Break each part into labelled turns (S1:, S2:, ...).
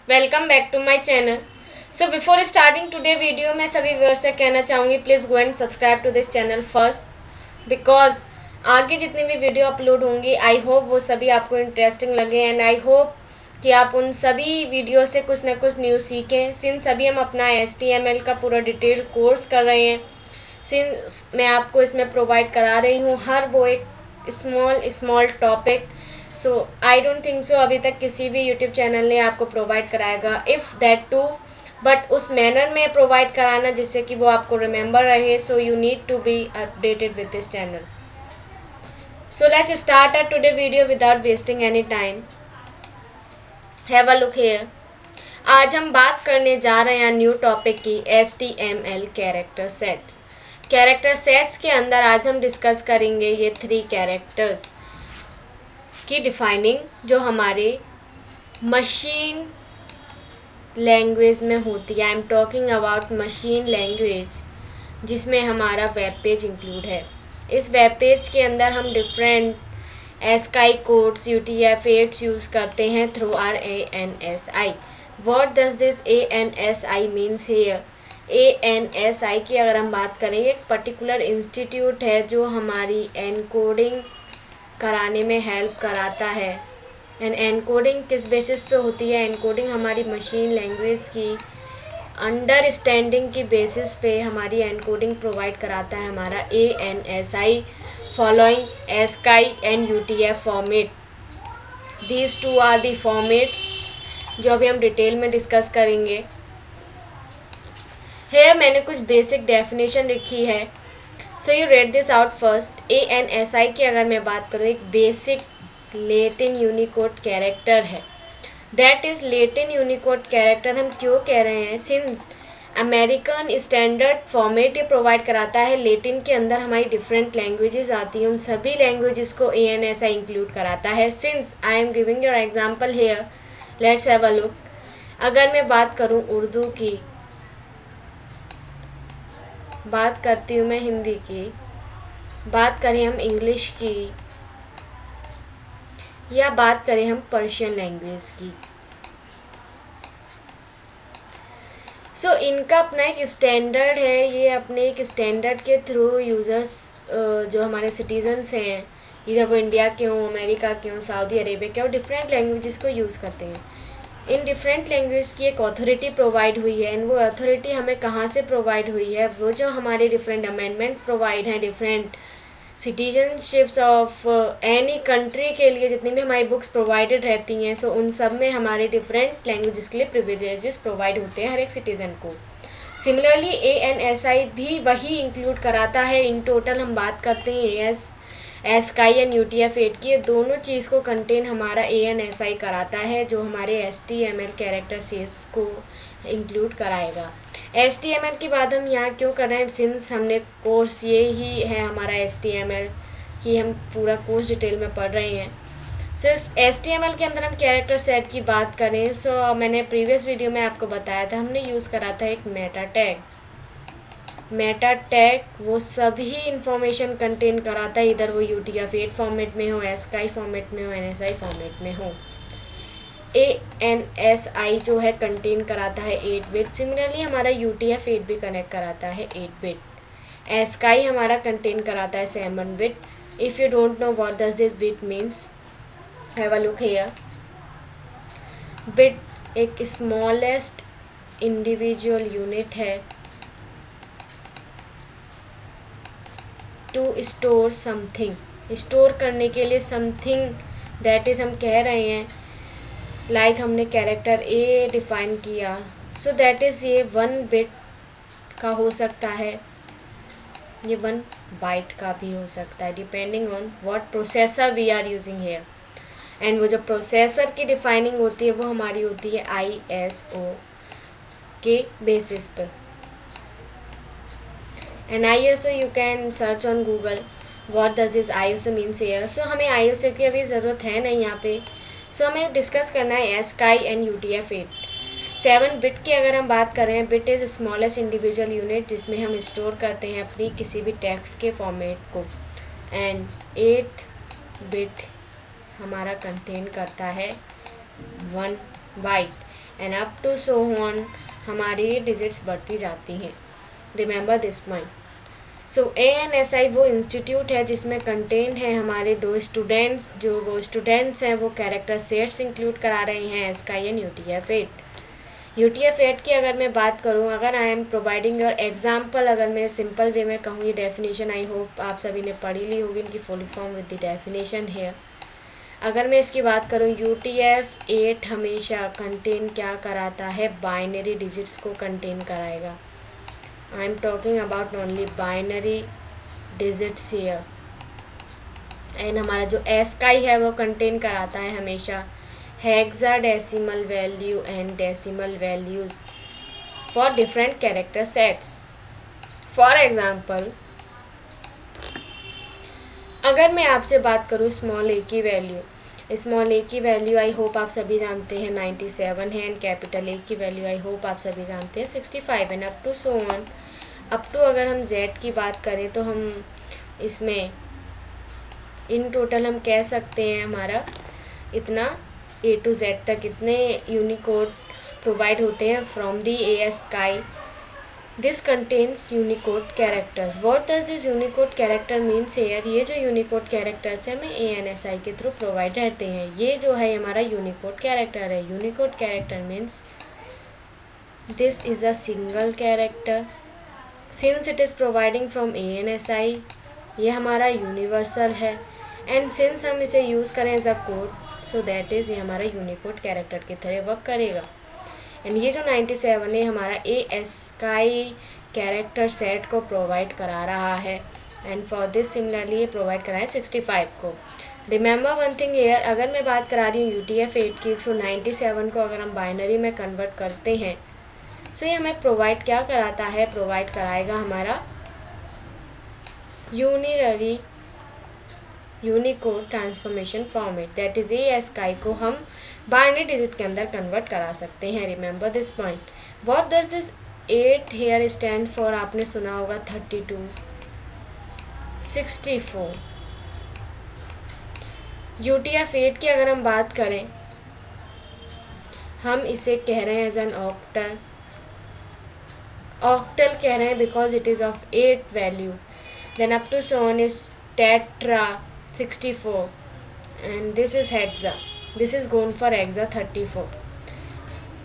S1: Welcome back to my channel. So before starting today video, मैं सभी viewers से कहना चाहूँगी please go and subscribe to this channel first, because आगे जितनी भी वीडियो अपलोड होंगी आई होप वो सभी आपको इंटरेस्टिंग लगे एंड आई होप कि आप उन सभी वीडियो से कुछ ना कुछ न्यू सीखें। सिंस अभी हम अपना HTML का पूरा डिटेल कोर्स कर रहे हैं, सिंस मैं आपको इसमें प्रोवाइड करा रही हूँ हर वो एक small small topic. So I don't think so अभी तक किसी भी यूट्यूब चैनल ने आपको प्रोवाइड कराएगा, इफ़ दैट टू, बट उस मैनर में प्रोवाइड कराना जिससे कि वो आपको रिमेंबर रहे। So you need to be updated with this channel. So let's start our today video without wasting any time. Have a look here. आज हम बात करने जा रहे हैं न्यू टॉपिक की HTML character sets. Character sets के अंदर आज हम डिस्कस करेंगे ये 3 कैरेक्टर्स की डिफाइनिंग जो हमारे मशीन लैंग्वेज में होती है। I am talking about machine language, जिसमें हमारा वेब पेज इंक्लूड है। इस वेब पेज के अंदर हम different ASCII codes UTF-8 use करते हैं through or ANSI। What does this ANSI means here? ANSI की अगर हम बात करें, एक पर्टिकुलर इंस्टीट्यूट है जो हमारी एनकोडिंग कराने में हेल्प कराता है। एंड एनकोडिंग किस बेसिस पे होती है? एनकोडिंग हमारी मशीन लैंग्वेज की अंडरस्टैंडिंग की बेसिस पे हमारी एनकोडिंग प्रोवाइड कराता है हमारा ANSI following ASCII and UTF format. These two are the formats जो अभी हम डिटेल में डिस्कस करेंगे। है मैंने कुछ बेसिक डेफिनेशन लिखी है, so you read this out first. ANSI की अगर मैं बात करूँ, एक बेसिक लेटिन यूनिकोड कैरेक्टर है। That is Latin Unicode character हम क्यों कह रहे हैं? सिंस अमेरिकन स्टैंडर्ड फॉर्मेट ये प्रोवाइड कराता है। लेटिन के अंदर हमारी डिफरेंट लैंग्वेजेस आती हैं, उन सभी लैंग्वेजेस को ANSI इंक्लूड कराता है। Since I am giving your example hair, let's have a look. अगर मैं बात करूँ उर्दू की, बात करती हूँ मैं हिंदी की, बात करें हम इंग्लिश की, या बात करें हम पर्शियन लैंग्वेज की, सो इनका अपना एक स्टैंडर्ड है। ये अपने एक स्टैंडर्ड के थ्रू यूज़र्स जो हमारे सिटीजन्स हैं, इधर वो इंडिया के हों, अमेरिका के हों, सऊदी अरेबिया के हों, डिफरेंट लैंग्वेजेस को यूज़ करते हैं। इन डिफरेंट लैंग्वेज की एक अथॉरिटी प्रोवाइड हुई है। एंड वो अथॉरिटी हमें कहाँ से प्रोवाइड हुई है? वो जो हमारे डिफरेंट अमेंडमेंट्स प्रोवाइड हैं different citizenships of any country के लिए, जितनी भी हमारी बुक्स प्रोवाइडेड रहती हैं, सो उन सब में हमारे डिफरेंट लैंग्वेजेस के लिए प्रिविलेजेस प्रोवाइड होते हैं हर एक सिटीज़न को। सिमिलरली ANSI भी वही इंक्लूड कराता है। इन टोटल हम बात करते हैं ASCII एंड UTF-8 की, ये दोनों चीज़ को कंटेन हमारा ANSI कराता है, जो हमारे HTML कैरेक्टर सेट्स को इंक्लूड कराएगा। HTML की बात हम यहाँ क्यों कर रहे हैं? सिंस हमने कोर्स ये ही है हमारा HTML कि हम पूरा कोर्स डिटेल में पढ़ रहे हैं। सिर्फ HTML के अंदर हम कैरेक्टर सेट की बात करें, सो मैंने प्रीवियस वीडियो में आपको बताया था, हमने यूज़ करा था एक मेटा टैग। मेटा टैग वो सभी इंफॉर्मेशन कंटेन कराता है, इधर वो UTF-8 फॉर्मेट में हो, ASCII फॉर्मेट में हो, NSI फॉर्मेट में हो। ANSI जो है कंटेन कराता है 8 बिट। सिमिलरली हमारा UTF-8 भी कनेक्ट कराता है 8 बिट। ASCII हमारा कंटेन कराता है 7 bit. If you don't know what does this bit means, have a look here. Bit एक स्मॉलेस्ट इंडिविजुअल यूनिट है टू स्टोर समथिंग, स्टोर करने के लिए समथिंग। दैट इज़ हम कह रहे हैं लाइक हमने कैरेक्टर A डिफाइन किया, सो दैट इज़ ये 1 बिट का हो सकता है, ये 1 बाइट का भी हो सकता है, depending on what processor we are using here. And वो जो प्रोसेसर की डिफाइनिंग होती है वो हमारी होती है ISO के बेसिस पर। And ISO you can search on Google what does this ISO means here. So हमें ISO की अभी ज़रूरत है नहीं यहाँ पे। सो हमें डिस्कस करना है ASCII एंड UTF-8। 7 बिट की अगर हम बात करें, bit is smallest individual unit जिसमें हम स्टोर करते हैं अपनी किसी भी टेक्स्ट के फॉर्मेट को। एंड 8 बिट हमारा कंटेन करता है 1 byte. And up to so on हमारी डिजिट्स बढ़ती जाती हैं। Remember this point. So ANSI वो इंस्टीट्यूट है जिसमें कंटेंट है हमारे दो स्टूडेंट्स, जो वो स्टूडेंट्स हैं वो कैरेक्टर सेट्स इंक्लूड करा रहे हैं ASCII एंड UTF-8। UTF-8 की अगर मैं बात करूं, अगर I am providing your example, अगर मैं सिंपल वे में कहूँ, ये डेफिनेशन आई होप आप सभी ने पढ़ी ली होगी इनकी full form with the definition है। अगर मैं इसकी बात करूं, UTF-8 हमेशा कंटेन क्या कराता है, बाइनरी डिजिट्स को कंटेन कराएगा। I am talking about only binary digits here. And हमारा जो ASCII है वो कंटेन कराता है हमेशा hexadecimal value and decimal values for different character sets. For example, अगर मैं आपसे बात करूँ स्मॉल a की वैल्यू, स्मॉल a की वैल्यू आई होप आप सभी जानते हैं 97 है, एंड कैपिटल A की वैल्यू आई होप आप सभी जानते हैं 65 and up to so on. Up to अगर हम Z की बात करें तो हम इसमें इन टोटल हम कह सकते हैं हमारा इतना A to Z तक इतने यूनिकोड प्रोवाइड होते हैं from the ASCII। This contains Unicode characters. What does this Unicode character means here? ये जो यूनिकोड कैरेक्टर्स हैं हमें ANSI के थ्रू प्रोवाइड रहते हैं। ये जो है हमारा यूनिकोड कैरेक्टर है। Unicode character means this is a single character since it is providing from ANSI। ये हमारा यूनिवर्सल है एंड सिंस हम इसे यूज़ करें as a code, so that is ये हमारा यूनिकोड कैरेक्टर की तरह वर्क करेगा। एंड ये जो 97 है हमारा ASCII कैरेक्टर सेट को प्रोवाइड करा रहा है, एंड फॉर दिस सिमिलरली ये प्रोवाइड करा है 65 को। रिमेंबर वन थिंग हेयर, अगर मैं बात करा रही हूँ UTF-8 की, सो 97 को अगर हम बाइनरी में कन्वर्ट करते हैं, सो ये हमें प्रोवाइड क्या कराता है, प्रोवाइड कराएगा हमारा unitary Unicode transformation format, that is ASCII को हम बाइनरी डिजिट के अंदर कन्वर्ट करा सकते हैं। Remember this point. What does this 8 here stand for? आपने सुना होगा 32, 64। UTF-8 की अगर हम बात करें, हम इसे कह रहे हैं एज एन ऑक्टल। ऑक्टल कह रहे हैं because it is of 8 value. Then up to so on is tetra 64 and this is hexa, this is gone for hexa 34।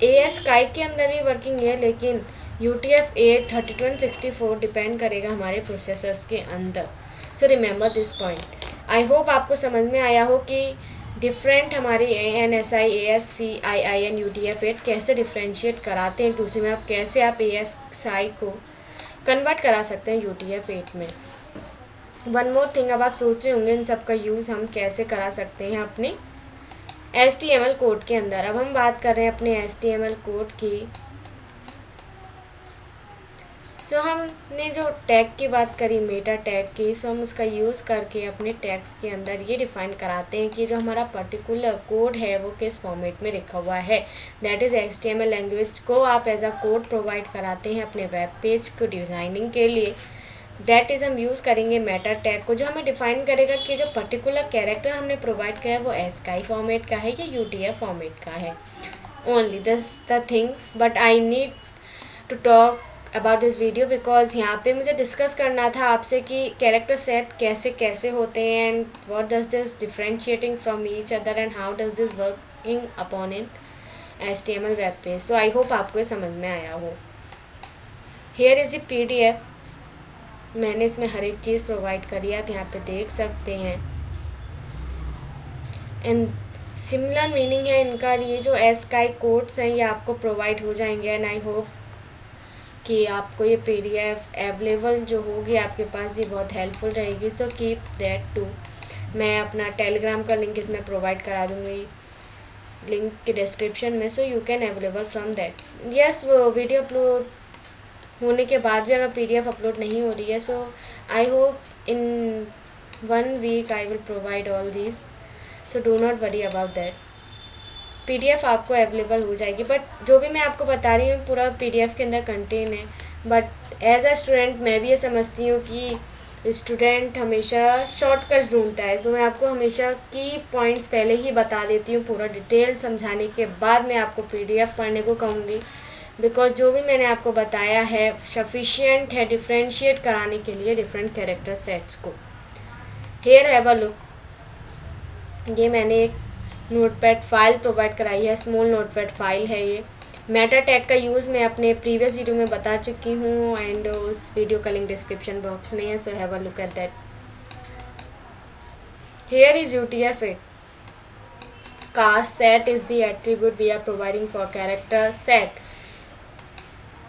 S1: ASCII के अंदर भी वर्किंग है, लेकिन UTF-8 32 and 64 डिपेंड करेगा हमारे प्रोसेसर्स के अंदर। So remember this point. I hope आपको समझ में आया हो कि डिफरेंट हमारी ANSI, ASCII एंड UTF-8 कैसे डिफ्रेंशिएट कराते हैं एक दूसरे में, आप कैसे आप ASCII को कन्वर्ट करा सकते हैं UTF-8 में। वन मोर थिंग, अब आप सोच रहे होंगे इन सब का यूज़ हम कैसे करा सकते हैं अपने HTML कोड के अंदर। अब हम बात कर रहे हैं अपने HTML कोड की। सो हमने जो टैग की बात करी, मेटा टैग की, सो हम उसका यूज़ करके अपने टैग्स के अंदर ये डिफाइन कराते हैं कि जो हमारा पर्टिकुलर कोड है वो किस फॉर्मेट में लिखा हुआ है। दैट इज़ HTML लैंग्वेज को आप एज अ कोड प्रोवाइड कराते हैं अपने वेब पेज को डिज़ाइनिंग के लिए। दैट इज़ हम यूज़ करेंगे मेटा टैग को, जो हमें डिफाइन करेगा कि जो पर्टिकुलर कैरेक्टर हमने प्रोवाइड किया है वो ASCII फॉर्मेट का है या UTF फॉर्मेट का है। Only this the thing, but I need to talk about this video because यहाँ पे मुझे डिस्कस करना था आपसे कि कैरेक्टर सेट कैसे कैसे होते हैं and what does this differentiating from each other and how does this working upon in HTML web page. So I hope आपको ये समझ में आया हो। हेयर इज़ द PDF, मैंने इसमें हर एक चीज़ प्रोवाइड करी है, आप यहाँ पे देख सकते हैं। एंड सिमिलर मीनिंग है इनका। ये जो ASCII कोड्स हैं ये आपको प्रोवाइड हो जाएंगे एंड आई होप कि आपको ये PDF अवेलेबल जो होगी आपके पास, ये बहुत हेल्पफुल रहेगी। So keep that too. मैं अपना टेलीग्राम का लिंक इसमें प्रोवाइड करा दूँगी लिंक के डिस्क्रिप्शन में, so you can available from that. Yes, वो वीडियो अपलोड होने के बाद भी अगर PDF अपलोड नहीं हो रही है, so I hope in 1 week I will provide all these, so do not worry about that. PDF आपको अवेलेबल हो जाएगी, बट जो भी मैं आपको बता रही हूँ पूरा PDF के अंदर कंटेन है। बट एज अ स्टूडेंट मैं भी ये समझती हूँ कि स्टूडेंट हमेशा शॉर्टकट्स ढूंढता है, तो मैं आपको हमेशा की पॉइंट्स पहले ही बता देती हूँ। पूरा डिटेल समझाने के बाद मैं आपको पीडीएफ पढ़ने को कहूँगी, बिकॉज जो भी मैंने आपको बताया है सफिशिएंट है डिफ्रेंशिएट कराने के लिए डिफरेंट कैरेक्टर सेट्स को। हियर हैव अ लुक, ये मैंने एक नोटपैड फाइल प्रोवाइड कराई है, स्मॉल नोटपैड फाइल है ये। मेटा टैग का यूज़ मैं अपने प्रीवियस वीडियो में बता चुकी हूँ एंड उस वीडियो का लिंक डिस्क्रिप्शन बॉक्स में है, so have a look at that. Here is UTF-8 car set is the attribute we are providing for character set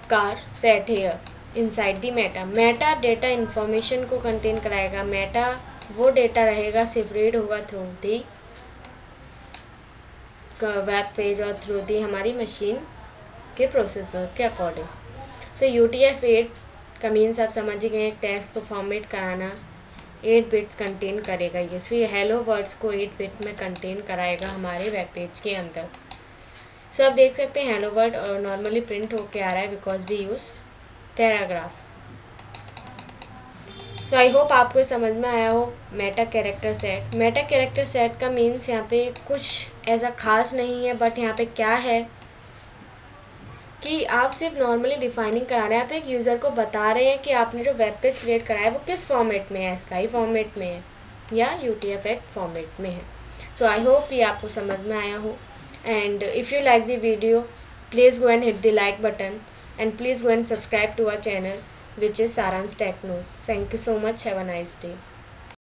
S1: car set here inside the meta। Meta data information को contain कराएगा। Meta वो data रहेगा separate होगा through the web page और through the हमारी machine के processor के according. सो UTF-8 का मीन्स आप समझ ही गए, टेक्स्ट को फॉर्मेट कराना 8 बिट्स कंटेन करेगा ये। सो ये हेलो वर्ड्स को 8 बिट में कंटेन कराएगा हमारे वेब पेज के अंदर। सो आप देख सकते हैं हेलो वर्ड और नॉर्मली प्रिंट होके आ रहा है because we use paragraph. So I hope आपको समझ में आया हो meta character set. Meta character set का मीन्स यहाँ पे कुछ ऐसा खास नहीं है, बट यहाँ पे क्या है कि आप सिर्फ नॉर्मली डिफाइनिंग करा रहे हैं। आप एक यूज़र को बता रहे हैं कि आपने जो वेब पेज क्रिएट कराया है वो किस फॉर्मेट में है, स्काई फॉर्मेट में है या UTF-8 फॉर्मेट में है। सो आई होप ये आपको समझ में आया हो, and if you like the video please go and hit the like button and please go and subscribe to our channel which is Saransh Technos। Thank you so much. Have a nice day.